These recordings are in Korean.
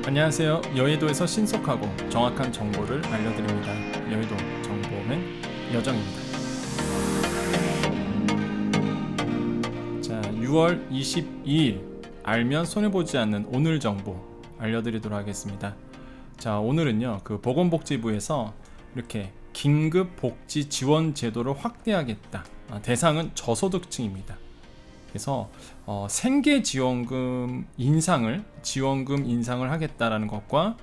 안녕하세요. 여의도에서 신속하고 정확한 정보를 알려드립니다. 여의도 정보맨 여정입니다. 자, 6월 22일 알면 손해보지 않는 오늘 정보 알려드리도록 하겠습니다. 자, 오늘은요, 보건복지부에서 이렇게 긴급복지 지원 제도를 확대하겠다. 대상은 저소득층입니다. 그래서 생계지원금 인상을 하겠다라는 것과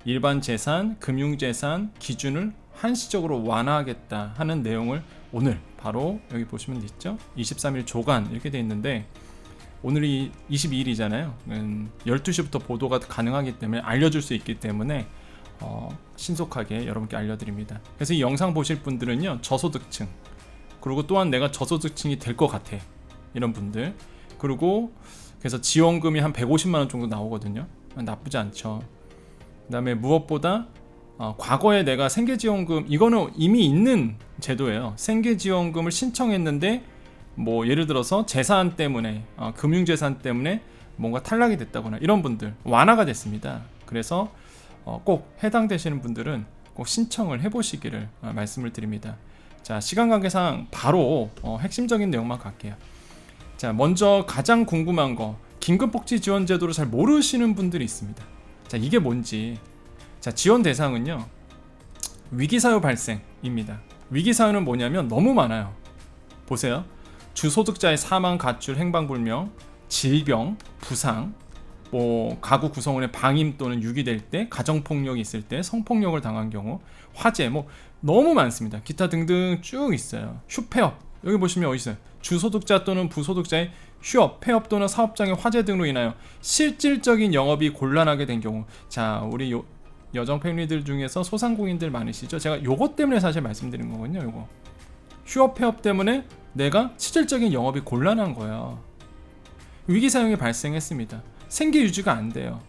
일반 재산, 금융재산 기준을 한시적으로 완화하겠다 하는 내용을 오늘 바로 여기 보시면 있죠. 23일 조간 이렇게 돼 있는데 오늘이 22일이잖아요. 12시부터 보도가 가능하기 때문에 알려줄 수 있기 때문에 신속하게 여러분께 알려드립니다. 그래서 이 영상 보실 분들은요, 저소득층, 그리고 또한 내가 저소득층이 될 것 같아, 이런 분들, 그리고 그래서 지원금이 한 150만원 정도 나오거든요. 나쁘지 않죠. 그 다음에 무엇보다 과거에 내가 생계지원금, 이거는 이미 있는 제도예요. 생계지원금을 신청했는데 뭐 예를 들어서 재산 때문에 금융재산 때문에 뭔가 탈락이 됐다거나 이런 분들 완화가 됐습니다. 그래서 꼭 해당되시는 분들은 꼭 신청을 해보시기를 말씀을 드립니다. 자, 시간 관계상 바로 핵심적인 내용만 갈게요. 자, 먼저 가장 궁금한 거, 긴급복지 지원 제도를 잘 모르시는 분들이 있습니다. 자, 이게 뭔지. 자, 지원 대상은요, 위기사유 발생입니다. 위기사유는 뭐냐면 너무 많아요. 보세요. 주소득자의 사망, 가출, 행방불명, 질병, 부상, 가구 구성원의 방임 또는 유기될 때, 가정폭력이 있을 때, 성폭력을 당한 경우, 화재, 너무 많습니다. 기타 등등 쭉 있어요. 휴폐업, 여기 보시면 어디 있어요? 주소득자 또는 부소득자의 휴업, 폐업 또는 사업장의 화재 등으로 인하여 실질적인 영업이 곤란하게 된 경우. 자, 우리 여정 패밀리들 중에서 소상공인들 많으시죠? 제가 요것 때문에 사실 말씀드린 거거든요. 요거 휴업, 폐업 때문에 내가 실질적인 영업이 곤란한 거예요. 위기 사용이 발생했습니다. 생계 유지가 안 돼요.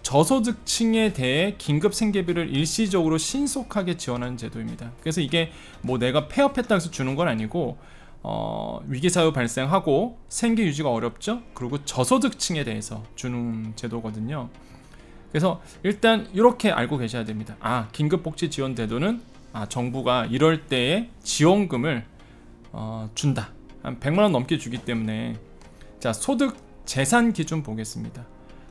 저소득층에 대해 긴급 생계비를 일시적으로 신속하게 지원하는 제도입니다. 그래서 이게 내가 폐업했다고 해서 주는 건 아니고, 위기사유 발생하고 생계 유지가 어렵죠. 그리고 저소득층에 대해서 주는 제도거든요. 그래서 일단 이렇게 알고 계셔야 됩니다. 긴급복지 지원 제도는 정부가 이럴 때에 지원금을 준다. 한 100만원 넘게 주기 때문에. 자, 소득 재산 기준 보겠습니다.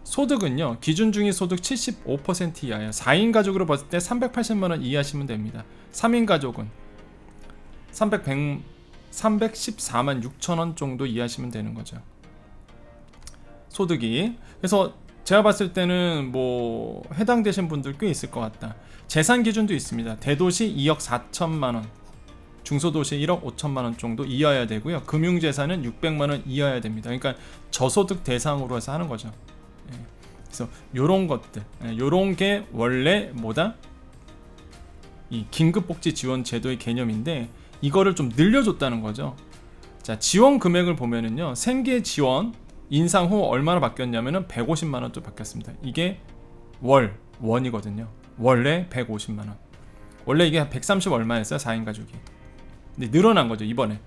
소득은요, 기준 중위 소득 75% 이하예요. 4인 가족으로 봤을 때 380만원 이하시면 됩니다. 3인 가족은 314만 6천원 정도 이하시면 되는 거죠, 소득이. 그래서 제가 봤을 때는 해당되신 분들 꽤 있을 것 같다. 재산 기준도 있습니다. 대도시 2억 4천만원, 중소도시 1억 5천만원 정도 이하여야 되고요. 금융재산은 600만원 이하여야 됩니다. 그러니까 저소득 대상으로 해서 하는 거죠. 그래서 요런 것들, 요런 게 원래 이 긴급복지 지원 제도의 개념인데, 이거를 좀 늘려줬다는 거죠. 자, 지원 금액을 보면은요, 생계 지원 인상 후 얼마나 바뀌었냐면은 150만원 또 바뀌었습니다. 이게 원이거든요. 원래 150만원. 원래 이게 130 얼마였어요, 4인 가족이. 근데 늘어난 거죠, 이번에.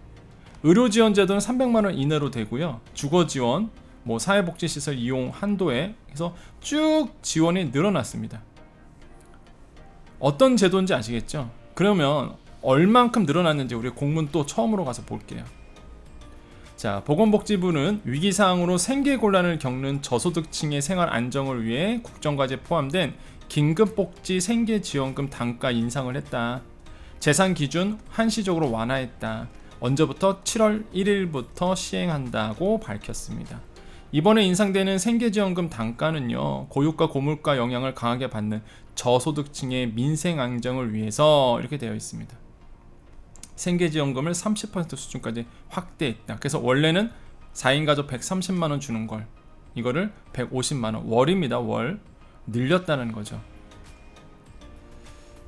의료 지원 제도는 300만원 이내로 되고요. 주거 지원, 사회복지시설 이용 한도에 해서 쭉 지원이 늘어났습니다. 어떤 제도인지 아시겠죠? 그러면 얼만큼 늘어났는지 우리 공문 또 처음으로 가서 볼게요. 자, 보건복지부는 위기사항으로 생계곤란을 겪는 저소득층의 생활 안정을 위해 국정과제에 포함된 긴급복지 생계지원금 단가 인상을 했다. 재산 기준 한시적으로 완화했다. 언제부터? 7월 1일부터 시행한다고 밝혔습니다. 이번에 인상되는 생계지원금 단가는요, 고유가 고물가 영향을 강하게 받는 저소득층의 민생 안정을 위해서 이렇게 되어 있습니다. 생계지원금을 30% 수준까지 확대했다. 그래서 원래는 4인 가족 130만원 주는 걸, 이거를 150만원, 월입니다. 월 늘렸다는 거죠.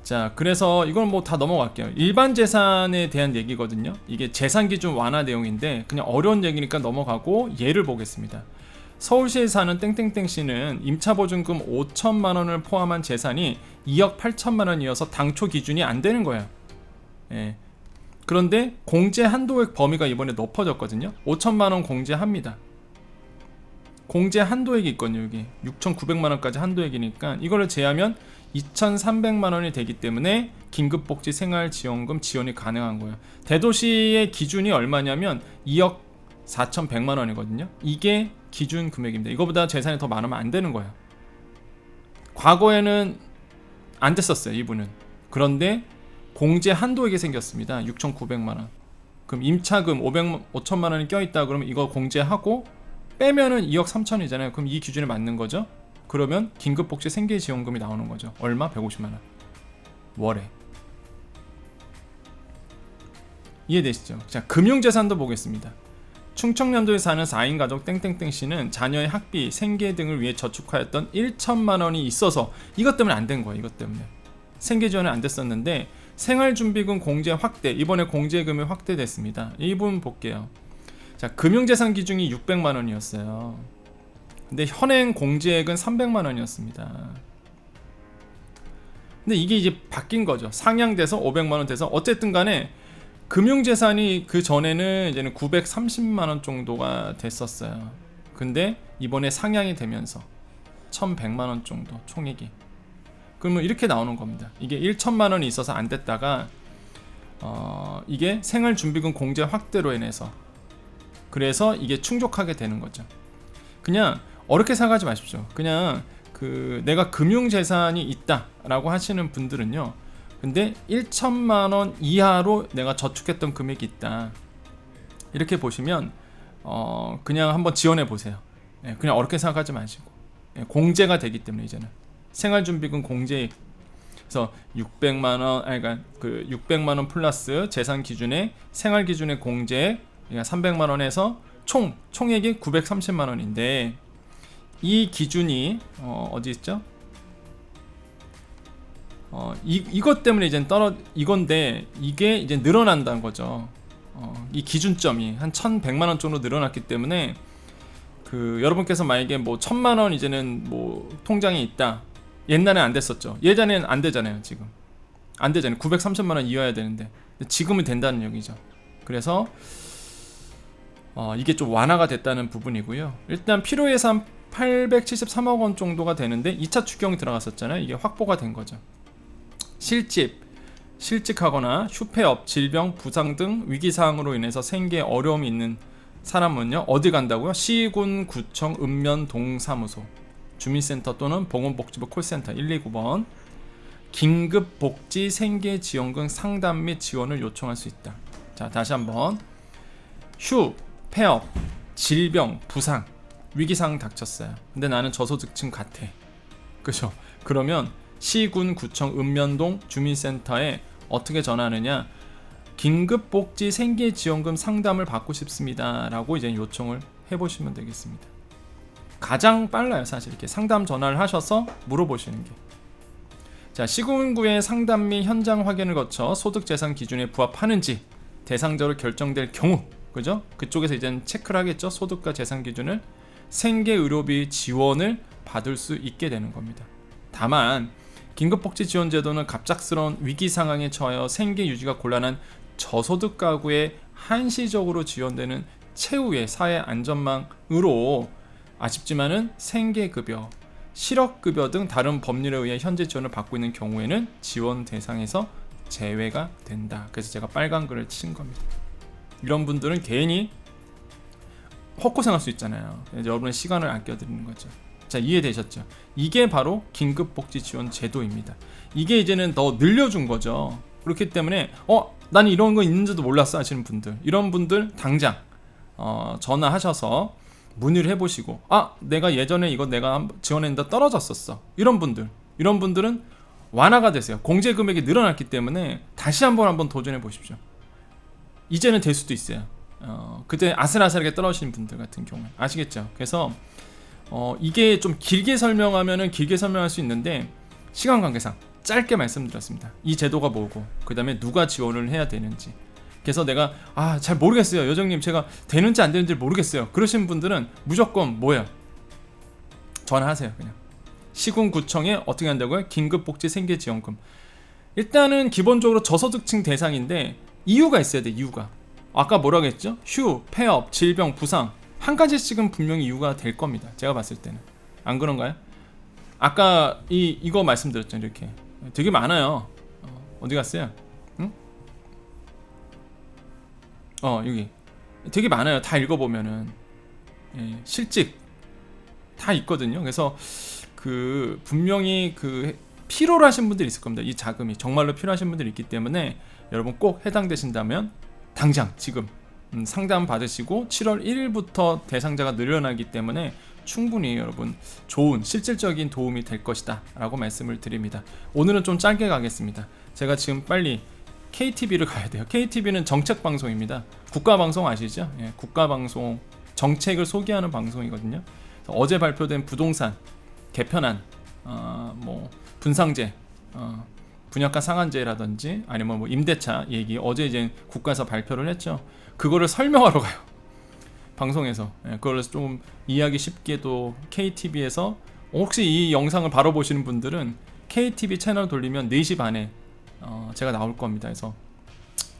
자, 그래서 이건 다 넘어갈게요. 일반 재산에 대한 얘기거든요. 이게 재산 기준 완화 내용인데 그냥 어려운 얘기니까 넘어가고 예를 보겠습니다. 서울시에 사는 땡땡땡씨는 임차보증금 5천만원을 포함한 재산이 2억 8천만원이어서 당초 기준이 안 되는 거예요. 그런데 공제 한도액 범위가 이번에 높아졌거든요. 5천만원 공제합니다. 공제 한도액이 있거든요. 여기 6,900만원까지 한도액이니까 이거를 제하면 2,300만원이 되기 때문에 긴급복지 생활지원금 지원이 가능한 거예요. 대도시의 기준이 얼마냐면 2억 4,100만원이거든요. 이게 기준 금액입니다. 이거보다 재산이 더 많으면 안 되는 거예요. 과거에는 안 됐었어요, 이분은. 그런데 공제 한도액이 생겼습니다. 6,900만원. 그럼 임차금 5천만원이 껴있다 그러면 이거 공제하고 빼면은 2억 3천이잖아요. 그럼 이 기준에 맞는 거죠. 그러면 긴급복지 생계지원금이 나오는 거죠. 얼마? 150만원 월에. 이해되시죠? 자, 금융재산도 보겠습니다. 충청남도에 사는 4인 가족 땡땡땡씨는 자녀의 학비, 생계 등을 위해 저축하였던 1천만원이 있어서 이것 때문에 안 된 거예요. 이것 때문에 생계지원이 안 됐었는데 생활준비금 공제 확대, 이번에 공제금이 확대됐습니다. 이 부분 볼게요. 자, 금융재산 기준이 600만원이었어요. 근데 현행 공제액은 300만원이었습니다. 근데 이게 이제 바뀐 거죠. 상향돼서 500만원 돼서 어쨌든 간에 금융재산이 그 전에는 이제는 930만원 정도가 됐었어요. 근데 이번에 상향이 되면서 1100만원 정도 총액이. 그러면 이렇게 나오는 겁니다. 이게 1천만원이 있어서 안 됐다가 이게 생활준비금 공제 확대로 인해서 그래서 이게 충족하게 되는 거죠. 그냥 어렵게 생각하지 마십시오. 그냥 내가 금융재산이 있다라고 하시는 분들은요, 근데 1천만원 이하로 내가 저축했던 금액이 있다, 이렇게 보시면 그냥 한번 지원해 보세요. 그냥 어렵게 생각하지 마시고, 공제가 되기 때문에 이제는 생활준비금 공제. 그래서 600만원, 그러니까 600만원 플러스 재산 기준에 생활 기준의 공제, 그러니까 300만원에서 총액이 930만원인데 이 기준이 어디 있죠? 이것 때문에 이제 이건데 이게 이제 늘어난다는 거죠. 이 기준점이 한 1,100만원 정도 늘어났기 때문에 여러분께서 만약에 뭐 1,000만원 이제는 뭐 통장에 있다. 옛날엔 안 됐었죠. 예전에는 안 되잖아요. 지금 안 되잖아요. 930만원 이어야 되는데 지금은 된다는 얘기죠. 그래서 이게 좀 완화가 됐다는 부분이고요. 일단 필요예산 873억 원 정도가 되는데 2차 추경이 들어갔었잖아요. 이게 확보가 된 거죠. 실직하거나 휴폐업, 질병, 부상 등 위기사항으로 인해서 생계에 어려움이 있는 사람은요, 어디 간다고요? 시군, 구청, 읍면, 동사무소, 주민센터 또는 보건복지부 콜센터 129번 긴급복지 생계지원금 상담 및 지원을 요청할 수 있다. 자, 다시 한번. 폐업, 질병, 부상, 위기사항 닥쳤어요. 근데 나는 저소득층 같아. 그죠? 그러면 시군, 구청, 읍면동 주민센터에 어떻게 전화하느냐? 긴급복지 생계지원금 상담을 받고 싶습니다 라고 이제 요청을 해보시면 되겠습니다. 가장 빨라요. 사실 이렇게 상담 전화를 하셔서 물어보시는 게. 자, 시군구의 상담 및 현장 확인을 거쳐 소득재산 기준에 부합하는지 대상자로 결정될 경우, 그죠? 그쪽에서 이제 체크를 하겠죠. 소득과 재산 기준을. 생계의료비 지원을 받을 수 있게 되는 겁니다. 다만 긴급복지지원제도는 갑작스러운 위기 상황에 처하여 생계 유지가 곤란한 저소득 가구에 한시적으로 지원되는 최후의 사회 안전망으로 아쉽지만은 생계급여, 실업급여 등 다른 법률에 의해 현재 지원을 받고 있는 경우에는 지원 대상에서 제외가 된다. 그래서 제가 빨간 글을 친 겁니다. 이런 분들은 괜히 헛고생할 수 있잖아요. 여러분의 시간을 아껴드리는 거죠. 자, 이해되셨죠? 이게 바로 긴급복지지원 제도입니다. 이게 이제는 더 늘려준 거죠. 그렇기 때문에 나는 이런 거 있는지도 몰랐어 하시는 분들, 이런 분들 당장 전화하셔서 문의를 해보시고, 내가 예전에 이거 내가 지원했는데 떨어졌었어, 이런 분들은 완화가 되세요. 공제 금액이 늘어났기 때문에 다시 한번 도전해 보십시오. 이제는 될 수도 있어요. 그때 아슬아슬하게 떨어지신 분들 같은 경우에 아시겠죠? 그래서 이게 좀 길게 설명하면은 길게 설명할 수 있는데 시간 관계상 짧게 말씀드렸습니다. 이 제도가 뭐고, 그 다음에 누가 지원을 해야 되는지. 그래서 내가 잘 모르겠어요, 여정님, 제가 되는지 안 되는지 모르겠어요, 그러신 분들은 무조건 뭐예요? 전화하세요. 그냥 시군구청에 어떻게 한다고요? 긴급복지 생계지원금. 일단은 기본적으로 저소득층 대상인데 이유가 있어야 돼. 이유가 아까 뭐라고 했죠? 폐업, 질병, 부상 한 가지씩은 분명히 이유가 될 겁니다. 제가 봤을 때는. 안 그런가요? 아까 이거 말씀드렸죠. 이렇게 되게 많아요. 어디 갔어요? 응? 여기 되게 많아요. 다 읽어보면은 실직 다 있거든요. 그래서 그 분명히 그 필요로 하신 분들이 있을 겁니다. 이 자금이 정말로 필요하신 분들이 있기 때문에 여러분 꼭 해당되신다면 당장 지금 상담 받으시고 7월 1일부터 대상자가 늘어나기 때문에 충분히 여러분 좋은 실질적인 도움이 될 것이다 라고 말씀을 드립니다. 오늘은 좀 짧게 가겠습니다. 제가 지금 빨리 KTV를 가야 돼요. KTV는 정책방송입니다. 국가방송 아시죠? 국가방송 정책을 소개하는 방송이거든요. 어제 발표된 부동산 개편안, 뭐 분상제, 분양가 상한제라든지 아니면 뭐 임대차 얘기 어제 이제 국가에서 발표를 했죠. 그거를 설명하러 가요. 방송에서. 그걸 좀 이해하기 쉽게 또 KTV에서 혹시 이 영상을 바로 보시는 분들은 KTV 채널 돌리면 4시 반에 제가 나올 겁니다. 그래서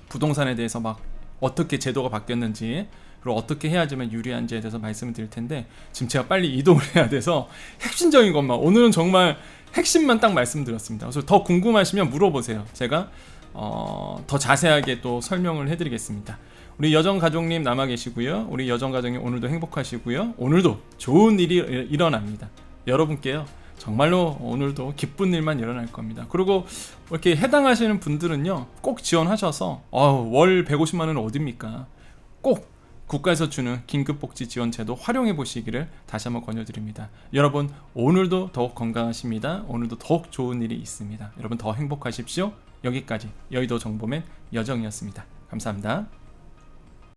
부동산에 대해서 막 어떻게 제도가 바뀌었는지 그리고 어떻게 해야지만 유리한지에 대해서 말씀을 드릴 텐데 지금 제가 빨리 이동을 해야 돼서 핵심적인 것만 오늘은 정말 핵심만 딱 말씀드렸습니다. 그래서 더 궁금하시면 물어보세요. 제가 더 자세하게 또 설명을 해드리겠습니다. 우리 여정가족님 남아 계시고요. 우리 여정가족님 오늘도 행복하시고요. 오늘도 좋은 일이 일어납니다. 여러분께요. 정말로 오늘도 기쁜 일만 일어날 겁니다. 그리고 이렇게 해당하시는 분들은요. 꼭 지원하셔서 월 150만 원은 어딥니까? 꼭 국가에서 주는 긴급복지 지원제도 활용해 보시기를 다시 한번 권유드립니다. 여러분 오늘도 더욱 건강하십니다. 오늘도 더욱 좋은 일이 있습니다. 여러분 더 행복하십시오. 여기까지 여의도 정보맨 여정이었습니다. 감사합니다.